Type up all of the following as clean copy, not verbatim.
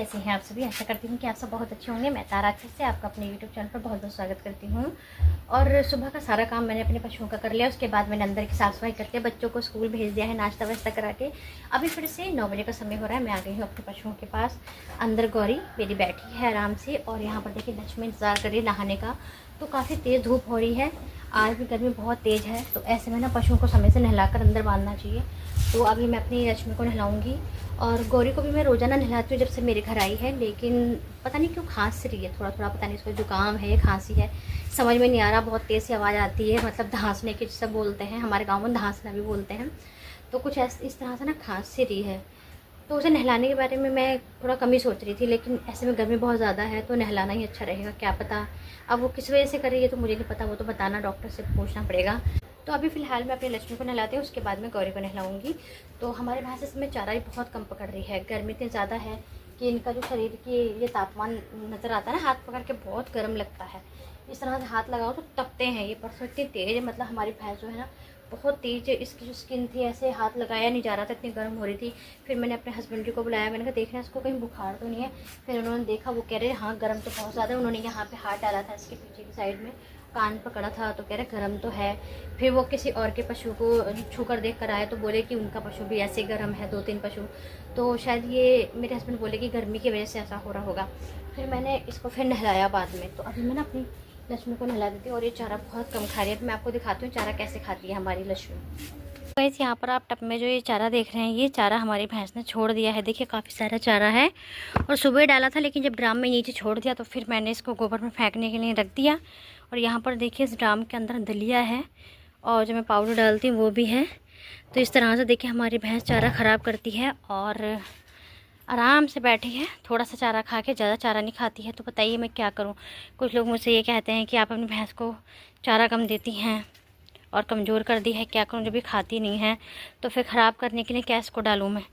कैसे हैं आप सभी। आशा करती हूँ कि आप सब बहुत अच्छे होंगे। मैं तारा अच्छे से आपका अपने यूट्यूब चैनल पर बहुत बहुत स्वागत करती हूँ। और सुबह का सारा काम मैंने अपने पशुओं का कर लिया। उसके बाद मैंने अंदर की साफ़ सफाई करके बच्चों को स्कूल भेज दिया है, नाश्ता वाश्ता करा के। अभी फिर से 9 बजे का समय हो रहा है। मैं आ गई हूँ अपने पशुओं के पास। अंदर गौरी मेरी बैठी है आराम से, और यहाँ पर देखिए लक्ष्मी इंतज़ार कर रही है नहाने का। तो काफ़ी तेज़ धूप हो रही है, आज भी गर्मी बहुत तेज़ है। तो ऐसे में ना पशुओं को समय से नहलाकर अंदर बांधना चाहिए। तो अभी मैं अपनी लक्ष्मी को नहलाऊंगी, और गौरी को भी मैं रोज़ाना नहलाती हूँ जब से मेरे घर आई है। लेकिन पता नहीं क्यों खांस रही है, थोड़ा थोड़ा पता नहीं इसको जुकाम है या खांसी है, समझ में नहीं आ रहा। बहुत तेज़ सी आवाज़ आती है, मतलब धांसने की जिसे बोलते हैं, हमारे गाँव में धांसना भी बोलते हैं। तो कुछ इस तरह से ना खांस सी रही है। तो उसे नहलाने के बारे में मैं थोड़ा कम ही सोच रही थी, लेकिन ऐसे में गर्मी बहुत ज़्यादा है तो नहलाना ही अच्छा रहेगा। क्या पता अब वो किस वजह से कर रही है तो मुझे नहीं पता, वो तो बताना, डॉक्टर से पूछना पड़ेगा। तो अभी फ़िलहाल मैं अपनी लक्ष्मी को नहलाती हूँ, उसके बाद मैं गौरी को नहलाऊँगी। तो हमारे भैंस इसमें चारा ही बहुत कम पकड़ रही है। गर्मी इतनी ज़्यादा है कि इनका जो शरीर की ये तापमान नज़र आता है ना, हाथ पकड़ के बहुत गर्म लगता है। इस तरह से हाथ लगाओ तो तपते हैं ये। परसों इतनी तेज़ है, मतलब हमारी भैंस जो है ना बहुत तेज़, इसकी जो स्किन थी ऐसे हाथ लगाया नहीं जा रहा था, इतनी गर्म हो रही थी। फिर मैंने अपने हस्बैंड जी को बुलाया, मैंने कहा देखना इसको कहीं बुखार तो नहीं है। फिर उन्होंने देखा, वो कह रहे हाँ गर्म तो बहुत ज़्यादा है। उन्होंने यहाँ पे हाथ डाला था इसके पीछे की साइड में, कान पकड़ा था, तो कह रहे गर्म तो है। फिर वो किसी और के पशु को छू कर देख कर आए तो बोले कि उनका पशु भी ऐसे गर्म है, 2-3 पशु। तो शायद ये मेरे हस्बैंड बोले कि गर्मी की वजह से ऐसा हो रहा होगा। फिर मैंने इसको फिर नहलाया बाद में। तो अभी मैं ना अपनी लक्ष्मी को नहला देती हूँ, और ये चारा बहुत कम खा रही है। मैं आपको दिखाती हूँ चारा कैसे खाती है हमारी लक्ष्मी। गाइस यहाँ पर आप टब में जो ये चारा देख रहे हैं, ये चारा हमारी भैंस ने छोड़ दिया है। देखिए काफ़ी सारा चारा है, और सुबह डाला था, लेकिन जब ड्राम में नीचे छोड़ दिया तो फिर मैंने इसको गोबर में फेंकने के लिए रख दिया। और यहाँ पर देखिए इस ड्राम के अंदर दलिया है, और जो मैं पाउडर डालती हूँ वो भी है। तो इस तरह से देखिए हमारी भैंस चारा ख़राब करती है और आराम से बैठी है। थोड़ा सा चारा खा के, ज़्यादा चारा नहीं खाती है। तो बताइए मैं क्या करूँ। कुछ लोग मुझसे ये कहते हैं कि आप अपनी भैंस को चारा कम देती हैं और कमज़ोर कर दी है, क्या करूँ जब भी खाती नहीं है। तो फिर ख़राब करने के लिए क्या इसको डालूँ मैं,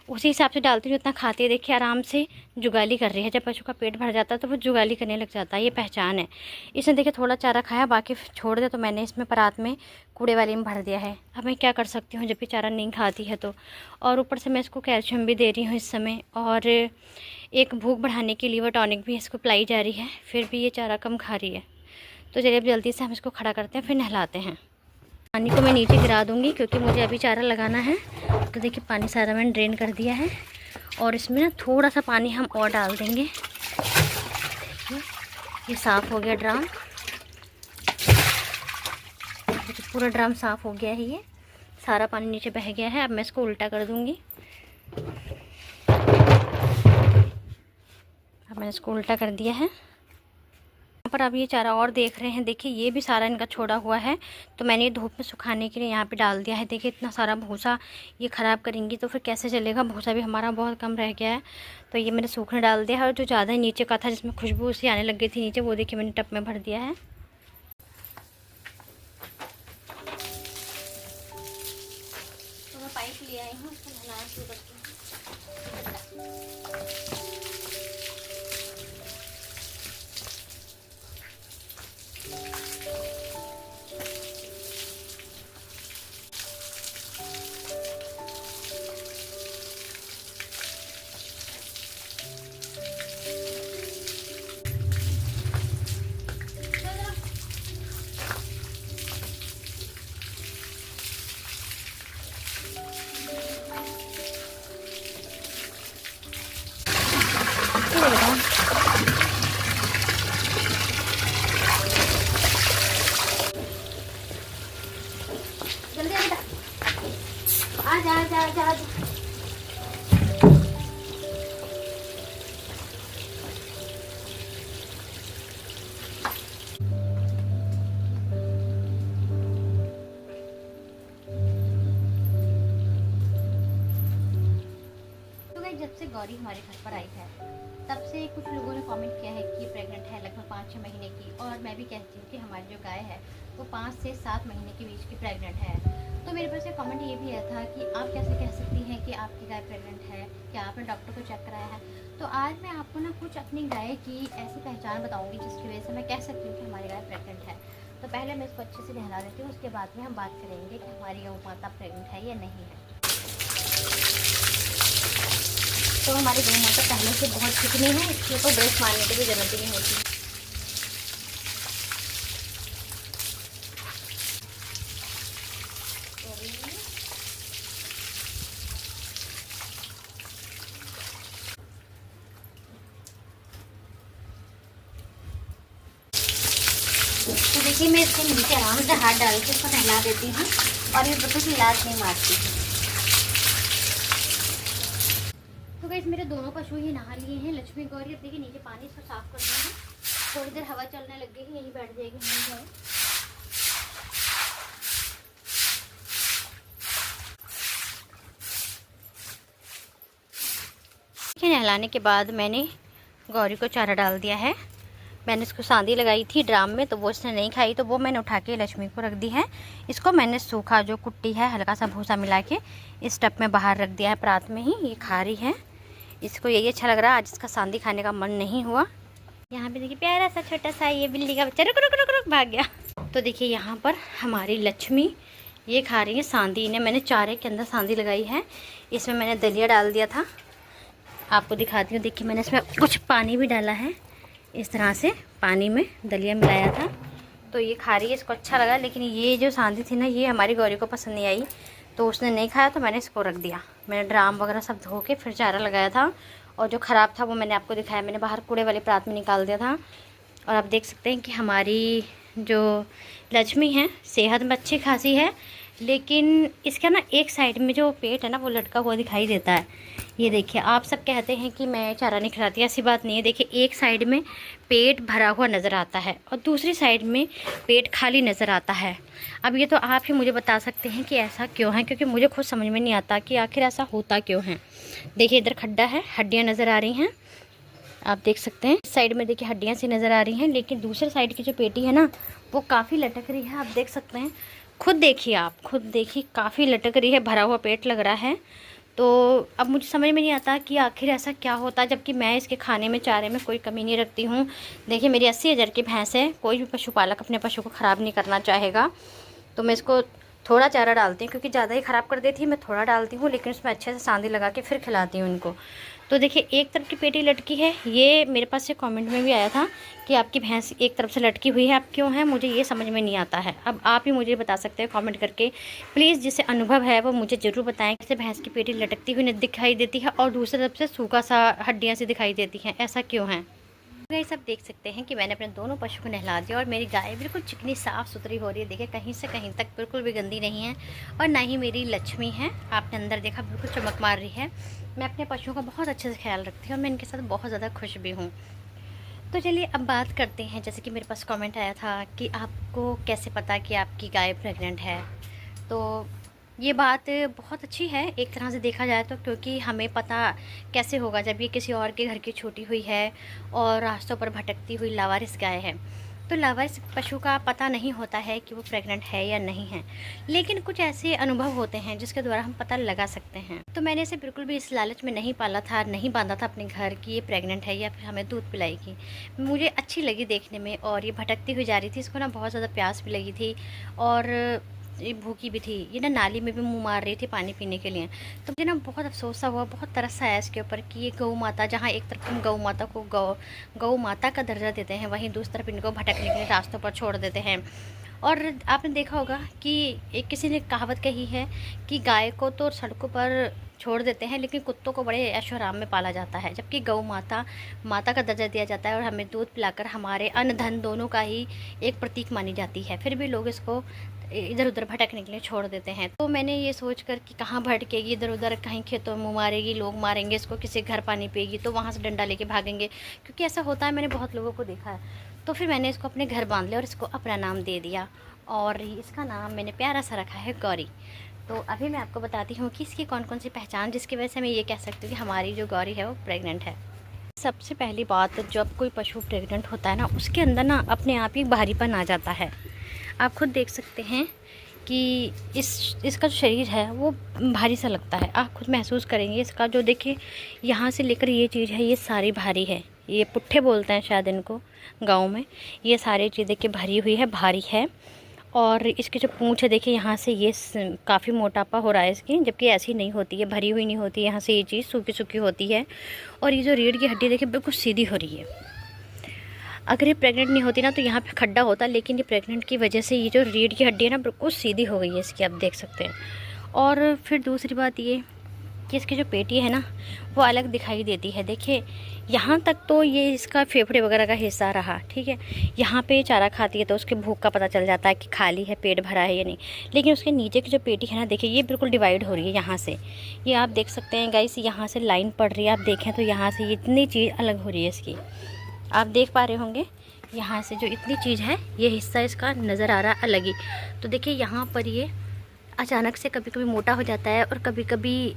उसी हिसाब से डालती हूँ जितना खाती है। देखिए आराम से जुगाली कर रही है। जब पशु का पेट भर जाता है तो वो जुगाली करने लग जाता है, ये पहचान है। इसने देखिए थोड़ा चारा खाया, बाकी छोड़ दिया। तो मैंने इसमें परात में कूड़े वाली में भर दिया है। अब मैं क्या कर सकती हूँ जब भी चारा नहीं खाती है तो। और ऊपर से मैं इसको कैल्शियम भी दे रही हूँ इस समय, और एक भूख बढ़ाने की लीवर टॉनिक भी इसको पिलाई जा रही है। फिर भी ये चारा कम खा रही है। तो चलिए अब जल्दी से हम इसको खड़ा करते हैं, फिर नहलाते हैं। पानी को मैं नीचे गिरा दूंगी क्योंकि मुझे अभी चारा लगाना है। तो देखिए पानी सारा मैंने ड्रेन कर दिया है, और इसमें ना थोड़ा सा पानी हम और डाल देंगे। ये साफ़ हो गया ड्राम, तो पूरा ड्राम साफ़ हो गया है। ये सारा पानी नीचे बह गया है। अब मैं इसको उल्टा कर दूंगी। अब मैंने इसको उल्टा कर दिया है। पर अब ये चारा और देख रहे हैं, देखिए ये भी सारा इनका छोड़ा हुआ है। तो मैंने ये धूप में सुखाने के लिए यहाँ पे डाल दिया है। देखिए इतना सारा भूसा ये ख़राब करेंगी तो फिर कैसे चलेगा। भूसा भी हमारा बहुत कम रह गया है, तो ये मैंने सूखने डाल दिया है। और जो ज़्यादा नीचे का था, जिसमें खुशबू सी आने लग गई थी नीचे, वो देखिए मैंने टब में भर दिया है। तो मैं पाइप ले आई हूँ, उसको नहलाना शुरू करती हूँ। जल्दी आ जा, आ जा, आ जा, आ जा। जब से गौरी हमारे घर पर आई है तब से कुछ लोगों ने कमेंट किया है कि प्रेग्नेंट है, लगभग 5-6 महीने की। और मैं भी कहती हूँ कि हमारी जो गाय है वो 5 से 7 महीने के बीच की प्रेग्नेंट है। तो मेरे पास एक कमेंट ये भी आया था कि आप कैसे कह सकती हैं कि आपकी गाय प्रेग्नेंट है, क्या आपने डॉक्टर को चेक कराया है। तो आज मैं आपको ना कुछ अपनी गाय की ऐसी पहचान बताऊँगी जिसकी वजह से मैं कह सकती हूँ कि हमारी गाय प्रेग्नेंट है। तो पहले मैं इसको अच्छे से नहला देती हूँ, उसके बाद में हम बात करेंगे कि हमारी गौ माता प्रेग्नेंट है या नहीं है। तो हमारी गौ माता पहले से बहुत चिकनी है, इसलिए तो ब्रश मारने की भी ज़रूरत ही नहीं होती। तो देखिए मैं इसके नीचे आराम से हाथ डाल के इसको नहला देती हूँ और ये बिल्कुल भी लात नहीं मारती है। तो गाइस मेरे दोनों पशु ही नहा लिए हैं, लक्ष्मी गौरी। अब देखिए नीचे पानी इसको साफ कर देंगे, थोड़ी देर हवा चलने लग गई, यहीं बैठ जाएगी, नहीं जाए। नहलाने के बाद मैंने गौरी को चारा डाल दिया है। मैंने इसको सांदी लगाई थी ड्राम में, तो वो इसने नहीं खाई, तो वो मैंने उठा के लक्ष्मी को रख दी है। इसको मैंने सूखा जो कुट्टी है हल्का सा भूसा मिला के इस टब में बाहर रख दिया है, प्रात में ही। ये खा रही है, इसको यही अच्छा लग रहा है। आज इसका सांदी खाने का मन नहीं हुआ। यहाँ पे देखिए प्यारा सा छोटा सा ये बिल्ली का बच्चा रुक रुक रुक रुक भाग गया। तो देखिए यहाँ पर हमारी लक्ष्मी ये खा रही है सांदी। इन्हें मैंने चारे के अंदर सांदी लगाई है, इसमें मैंने दलिया डाल दिया था, आपको दिखाती हूँ। देखिए मैंने इसमें कुछ पानी भी डाला है, इस तरह से पानी में दलिया मिलाया था, तो ये खा रही है, इसको अच्छा लगा। लेकिन ये जो सांदी थी ना, ये हमारी गौरी को पसंद नहीं आई, तो उसने नहीं खाया, तो मैंने इसको रख दिया। मैंने ड्राम वगैरह सब धो के फिर चारा लगाया था, और जो ख़राब था वो मैंने आपको दिखाया, मैंने बाहर कूड़े वाले प्रात में निकाल दिया था। और आप देख सकते हैं कि हमारी जो लक्ष्मी है सेहत में अच्छी खासी है, लेकिन इसका ना एक साइड में जो पेट है ना वो लटका हुआ दिखाई देता है। ये देखिए, आप सब कहते हैं कि मैं चारा नहीं खिलाती, ऐसी बात नहीं है। देखिए एक साइड में पेट भरा हुआ नज़र आता है और दूसरी साइड में पेट खाली नज़र आता है। अब ये तो आप ही मुझे बता सकते हैं कि ऐसा क्यों है, क्योंकि मुझे खुद समझ में नहीं आता कि आखिर ऐसा होता क्यों है। देखिए इधर खड्डा है, हड्डियाँ नज़र आ रही हैं, आप देख सकते हैं। इस साइड में देखिए हड्डियाँ सी नज़र आ रही हैं, लेकिन दूसरे साइड की जो पेटी है ना वो काफ़ी लटक रही है, आप देख सकते हैं। खुद देखिए, आप खुद देखिए, काफ़ी लटक रही है, भरा हुआ पेट लग रहा है। तो अब मुझे समझ में नहीं आता कि आखिर ऐसा क्या होता है, जबकि मैं इसके खाने में चारे में कोई कमी नहीं रखती हूँ। देखिए मेरी 80,000 की भैंस है, कोई भी पशुपालक अपने पशु को ख़राब नहीं करना चाहेगा, तो मैं इसको थोड़ा चारा डालती हूँ, क्योंकि ज़्यादा ही ख़राब कर देती है। मैं थोड़ा डालती हूँ, लेकिन उसमें अच्छे से सांदी लगा के फिर खिलाती हूँ इनको। तो देखिए एक तरफ की पेटी लटकी है, ये मेरे पास से कमेंट में भी आया था कि आपकी भैंस एक तरफ से लटकी हुई है, अब क्यों है मुझे ये समझ में नहीं आता है। अब आप ही मुझे बता सकते हैं कमेंट करके, प्लीज़। जिसे अनुभव है वो मुझे ज़रूर बताएं कि भैंस की पेटी लटकती हुई दिखाई देती है और दूसरी तरफ से सूखा सा हड्डियाँ से दिखाई देती हैं, ऐसा क्यों है। गाइस सब देख सकते हैं कि मैंने अपने दोनों पशु को नहला दिया और मेरी गाय बिल्कुल चिकनी साफ़ सुथरी हो रही है। देखिए कहीं से कहीं तक बिल्कुल भी गंदी नहीं है, और ना ही मेरी लक्ष्मी है, आपने अंदर देखा बिल्कुल चमक मार रही है। मैं अपने पशुओं का बहुत अच्छे से ख्याल रखती हूँ और मैं इनके साथ बहुत ज़्यादा खुश भी हूँ। तो चलिए अब बात करते हैं, जैसे कि मेरे पास कमेंट आया था कि आपको कैसे पता कि आपकी गाय प्रेग्नेंट है। तो ये बात बहुत अच्छी है एक तरह से देखा जाए तो, क्योंकि हमें पता कैसे होगा जब ये किसी और के घर की छूटी हुई है और रास्तों पर भटकती हुई लावारिस गाय है। तो लावारिस पशु का पता नहीं होता है कि वो प्रेग्नेंट है या नहीं है, लेकिन कुछ ऐसे अनुभव होते हैं जिसके द्वारा हम पता लगा सकते हैं। तो मैंने इसे बिल्कुल भी इस लालच में नहीं पाला था, नहीं बांधा था अपने घर कि ये प्रेग्नेंट है या फिर हमें दूध पिलाएगी। मुझे अच्छी लगी देखने में, और ये भटकती हुई जा रही थी, इसको ना बहुत ज़्यादा प्यास भी लगी थी और ये भूखी भी थी। ये ना नाली में भी मुंह मार रही थी पानी पीने के लिए। तो मुझे ना बहुत अफसोस हुआ, बहुत तरस आया इसके ऊपर कि ये गौ माता, जहाँ एक तरफ हम गौ माता को गौ माता का दर्जा देते हैं, वहीं दूसरी तरफ इनको भटकने के लिए रास्तों पर छोड़ देते हैं। और आपने देखा होगा कि एक किसी ने कहावत कही है कि गाय को तो सड़कों पर छोड़ देते हैं, लेकिन कुत्तों को बड़े ऐशो आराम में पाला जाता है, जबकि गौ माता माता का दर्जा दिया जाता है और हमें दूध पिलाकर हमारे अन्न धन दोनों का ही एक प्रतीक मानी जाती है। फिर भी लोग इसको इधर उधर भटकने के लिए छोड़ देते हैं। तो मैंने ये सोच कर कि कहाँ भटकेगी, इधर उधर कहीं खेतों में मारेगी, लोग मारेंगे इसको, किसी घर पानी पिएगी तो वहाँ से डंडा लेके भागेंगे, क्योंकि ऐसा होता है, मैंने बहुत लोगों को देखा है। तो फिर मैंने इसको अपने घर बांध लिया और इसको अपना नाम दे दिया, और इसका नाम मैंने प्यारा सा रखा है गौरी। तो अभी मैं आपको बताती हूँ कि इसकी कौन कौन सी पहचान, जिसकी वजह से मैं ये कह सकती हूँ कि हमारी जो गौरी है वो प्रेग्नेंट है। सबसे पहली बात, जब कोई पशु प्रेग्नेंट होता है ना, उसके अंदर ना अपने आप ही भारीपन आ जाता है। आप खुद देख सकते हैं कि इसका जो शरीर है वो भारी सा लगता है, आप खुद महसूस करेंगे इसका। जो देखिए यहाँ से लेकर ये चीज़ है, ये सारी भारी है, ये पुट्ठे बोलते हैं शायद इनको गाँव में। ये सारी चीज़ देखिए भरी हुई है, भारी है। और इसकी जो पूँछ है देखिए, यहाँ से ये काफ़ी मोटापा हो रहा है इसकी, जबकि ऐसी नहीं होती है, भरी हुई नहीं होती है। यहाँ से ये चीज़ सूखी सूखी होती है। और ये जो रीढ़ की हड्डी देखिए बिल्कुल सीधी हो रही है। अगर ये प्रेग्नेंट नहीं होती ना तो यहाँ पे खड्डा होता, लेकिन ये प्रेग्नेंट की वजह से ये जो रीढ़ की हड्डी है ना बिल्कुल सीधी हो गई है इसकी, आप देख सकते हैं। और फिर दूसरी बात ये कि इसकी जो पेटी है ना वो अलग दिखाई देती है। देखिए यहाँ तक तो ये इसका फेफड़े वगैरह का हिस्सा रहा, ठीक है। यहाँ पे चारा खाती है तो उसके भूख का पता चल जाता है कि खाली है, पेट भरा है या नहीं। लेकिन उसके नीचे की जो पेटी है ना देखिए, ये बिल्कुल डिवाइड हो रही है यहाँ से। ये आप देख सकते हैं गाइस, यहाँ से लाइन पड़ रही है, आप देखें तो यहाँ से इतनी चीज़ अलग हो रही है इसकी, आप देख पा रहे होंगे। यहाँ से जो इतनी चीज़ है ये हिस्सा इसका नज़र आ रहा है अलग ही। तो देखिए यहाँ पर ये अचानक से कभी कभी मोटा हो जाता है और कभी कभी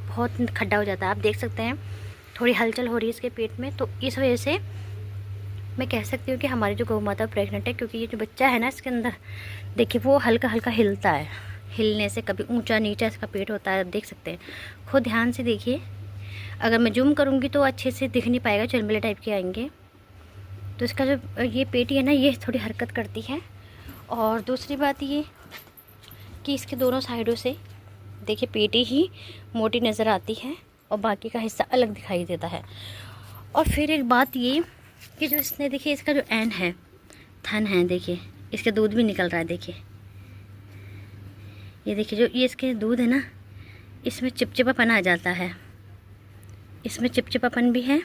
बहुत खड्डा हो जाता है। आप देख सकते हैं थोड़ी हलचल हो रही है इसके पेट में। तो इस वजह से मैं कह सकती हूँ कि हमारी जो गौ माता प्रेग्नेंट है, क्योंकि ये जो बच्चा है ना इसके अंदर देखिए वो हल्का हल्का हिलता है। हिलने से कभी ऊंचा नीचा इसका पेट होता है, आप देख सकते हैं। खुद ध्यान से देखिए, अगर मैं जूम करूँगी तो अच्छे से दिख नहीं पाएगा, चलबले टाइप के आएंगे। तो इसका जो ये पेटी है ना ये थोड़ी हरकत करती है। और दूसरी बात ये कि इसके दोनों साइडों से देखिए पेटी ही मोटी नज़र आती है और बाकी का हिस्सा अलग दिखाई देता है। और फिर एक बात ये कि जो इसने देखिए इसका जो एन है, थन है, देखिए इसके दूध भी निकल रहा है। देखिए ये देखिए जो ये इसके दूध है ना इसमें चिपचिपापन आ जाता है, इसमें चिपचिपापन भी है।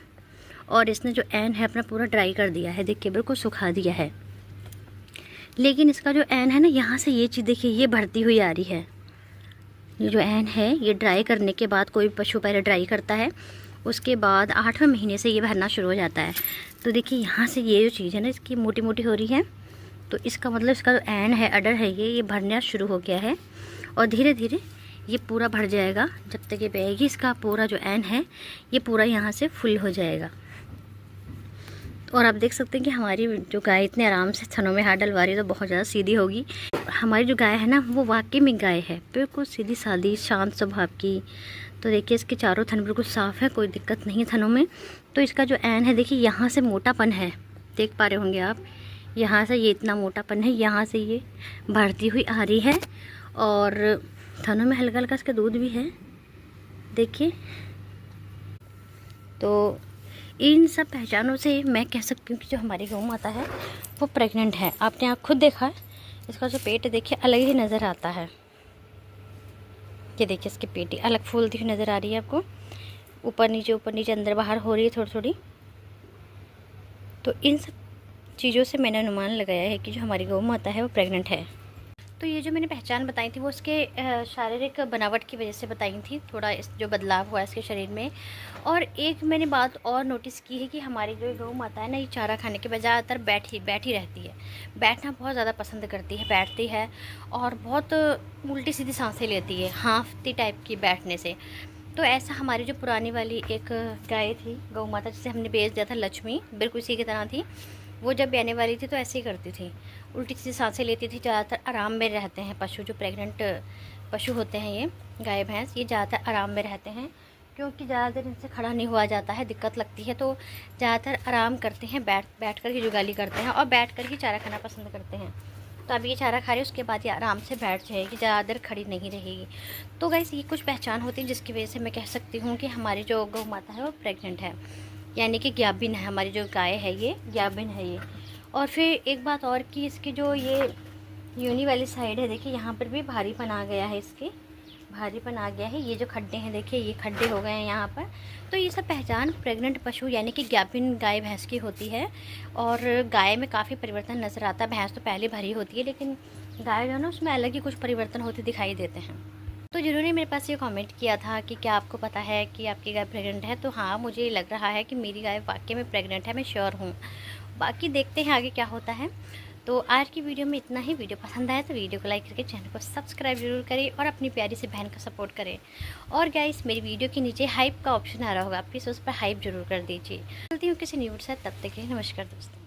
और इसने जो एन है अपना पूरा ड्राई कर दिया है, देखिए बिल्कुल सुखा दिया है। लेकिन इसका जो एन है ना यहाँ से ये चीज़ देखिए ये बढ़ती हुई आ रही है। ये जो एन है ये ड्राई करने के बाद, कोई पशु पहले ड्राई करता है उसके बाद 8वें महीने से ये भरना शुरू हो जाता है। तो देखिए यहाँ से ये जो चीज़ है ना इसकी मोटी मोटी हो रही है। तो इसका मतलब इसका जो एन है, अडर है, ये भरना शुरू हो गया है। और धीरे धीरे ये पूरा भर जाएगा। जब तक ये बहेगी इसका पूरा जो एन है ये पूरा यहाँ से फुल हो जाएगा। और आप देख सकते हैं कि हमारी जो गाय इतने आराम से थनों में हाथ डलवा रही है, तो बहुत ज़्यादा सीधी होगी। हमारी जो गाय है ना वो वाकई में गाय है, बिल्कुल सीधी सादी शांत स्वभाव की। तो देखिए इसके चारों थन बिल्कुल साफ़ है, कोई दिक्कत नहीं थनों में। तो इसका जो एन है देखिए यहाँ से मोटापन है, देख पा रहे होंगे आप, यहाँ से ये इतना मोटापन है, यहाँ से ये बढ़ती हुई आ रही है। और थनों में हल्का हल्का इसका दूध भी है, देखिए। तो इन सब पहचानों से मैं कह सकती हूँ कि जो हमारी गौ माता है वो प्रेग्नेंट है। आपने आप खुद देखा है, इसका जो पेट देखिए अलग ही नज़र आता है। ये देखिए इसकी पेटी अलग फूलती हुई नज़र आ रही है आपको, ऊपर नीचे अंदर बाहर हो रही है थोड़ी थोड़ी। तो इन सब चीज़ों से मैंने अनुमान लगाया है कि जो हमारी गौ माता है वो प्रेग्नेंट है। तो ये जो मैंने पहचान बताई थी वो उसके शारीरिक बनावट की वजह से बताई थी, थोड़ा इस जो बदलाव हुआ है इसके शरीर में। और एक मैंने बात और नोटिस की है कि हमारी जो गौ माता है ना ये चारा खाने के बजाय ज़्यादातर बैठी रहती है, बैठना बहुत ज़्यादा पसंद करती है, बैठती है और बहुत उल्टी सीधी सांसें लेती है, हाँफती टाइप की बैठने से। तो ऐसा हमारी जो पुरानी वाली एक गाय थी गौ माता जिसे हमने बेच दिया था, लक्ष्मी, बिल्कुल इसी की तरह थी। वो जब बहने वाली थी तो ऐसे ही करती थी, उल्टी सी सांसें लेती थी। ज़्यादातर आराम में रहते हैं पशु, जो प्रेग्नेंट पशु होते हैं ये गाय भैंस, ये ज़्यादातर आराम में रहते हैं क्योंकि ज़्यादा देर इनसे खड़ा नहीं हुआ जाता है, दिक्कत लगती है। तो ज़्यादातर आराम करते हैं, बैठ कर ही जुगाली करते हैं और बैठ कर ही चारा खाना पसंद करते हैं। तो अब ये चारा खा रही है, उसके बाद ये आराम से बैठ जाएगी, ज़्यादा देर खड़ी नहीं रहेगी। तो गाइस ये कुछ पहचान होती है जिसकी वजह से मैं कह सकती हूँ कि हमारी जो गौ माता है वो प्रेग्नेंट है, यानी कि ज्ञाबिन है। हमारी जो गाय है ये ज्ञाबिन है ये। और फिर एक बात और कि इसकी जो ये यूनी वाली साइड है देखिए, यहाँ पर भी भारीपन आ गया है, इसके भारीपन आ गया है। ये जो खड्डे हैं देखिए, ये खड्डे हो गए हैं यहाँ पर। तो ये सब पहचान प्रेग्नेंट पशु यानी कि ज्ञाबिन गाय भैंस की होती है। और गाय में काफ़ी परिवर्तन नज़र आता है, भैंस तो पहले भरी होती है, लेकिन गाय जो है ना उसमें अलग ही कुछ परिवर्तन होते दिखाई देते हैं। तो जिन्होंने मेरे पास ये कमेंट किया था कि क्या आपको पता है कि आपकी गाय प्रेग्नेंट है, तो हाँ मुझे लग रहा है कि मेरी गाय वाकई में प्रेग्नेंट है, मैं श्योर हूँ। बाकी देखते हैं आगे क्या होता है। तो आज की वीडियो में इतना ही। वीडियो पसंद आया तो वीडियो को लाइक करके चैनल को सब्सक्राइब जरूर करें और अपनी प्यारी सी बहन को सपोर्ट करें। और गाइस मेरी वीडियो के नीचे हाइप का ऑप्शन आ रहा होगा, प्लीज़ उस पर हाइप जरूर कर दीजिए। चलती हूँ किसी न्यूज़ से, तब तक के लिए नमस्कार दोस्तों।